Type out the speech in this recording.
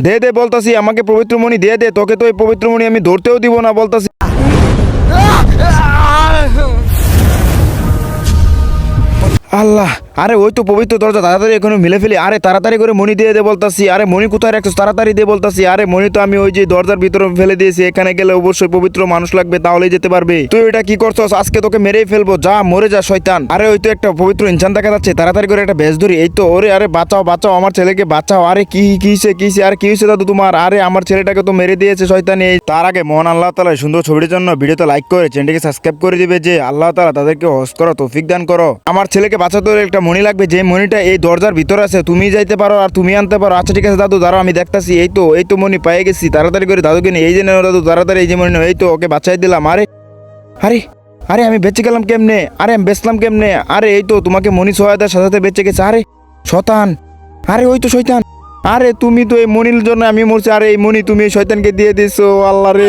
দে দে বলতাছি, আমাকে পবিত্র মণি দিয়ে দে, তোকে তো এই পবিত্র মণি আমি ধরতেও দিব না বলতাছি। আল্লাহ, আরে ওই তো পবিত্র দরজা, তাড়াতাড়ি এখনো মিলে ফেলি। আরে তাড়াতাড়ি করে মণি দিয়ে দে বলতাছি। আরে মণি কোথায় রাখছিস, তাড়াতাড়ি দিয়ে বলতাছি। আরে মণি তো আমি ওই যে দরজার ভিতরে ফেলে দিয়েছি, এখানে গেলে অবশ্যই পবিত্র মানুষ লাগবে, তাহলেই যেতে পারবে। তুই এটা কি করছস, আজকে তোকে মেরেই ফেলবো, যা মরে যা শয়তান। আরে ওই তো একটা পবিত্র ইনসান দেখা যাচ্ছে, তাড়াতাড়ি করে একটা বেশ ধরি। এই তো, ওরে আরে বাঁচাও বাঁচাও, আমার ছেলেকে বাঁচাও। আরে কি কিসে আর কি হয়েছে দাদু তোমার? আরে আমার ছেলেটাকে তো মেরে দিয়েছে শয়তান। এই তার আগে মহান আল্লাহ তাআলা সুন্দর ছবির জন্য ভিডিওতে লাইক করে চ্যানেলটিকে সাবস্ক্রাইব করে দিবে, যে আল্লাহ তাআলা তাদেরকে হজ করো, তৌফিক দান করো। আমার ছেলেকে বাঁচাতে হলে একটা মণি লাগবে, যে মণিটা এই দরজার ভিতরে আছে, তুমি যাইতে পারো আর তুমি আনতে পারো। আচ্ছা ঠিক আছে দাদু, দাঁড়াও আমি দেখতাছি। এই তো মণি পেয়ে গেছি, তাড়াতাড়ি করে দাদুকে নিয়ে, এই যে নাও দাদু, তাড়াতাড়ি এই যে মণি নাও। এই তো ওকে বাঁচাই দিলাম। আরে আরে আরে আমি বেঁচে গেলাম কেমনে? আরে আমি বেচলাম কেমনে? আরে এই তো তোমাকে মণি সহায়তার সাথে সাথে বেঁচে গেছে। আরে শয়তান, আরে ওই তো শয়তান, আরে তুমি তো এই মণির জন্য আমি মরছি। আরে এই মণি তুমি এই শয়তানকে দিয়ে দিছো, আল্লাহ রে।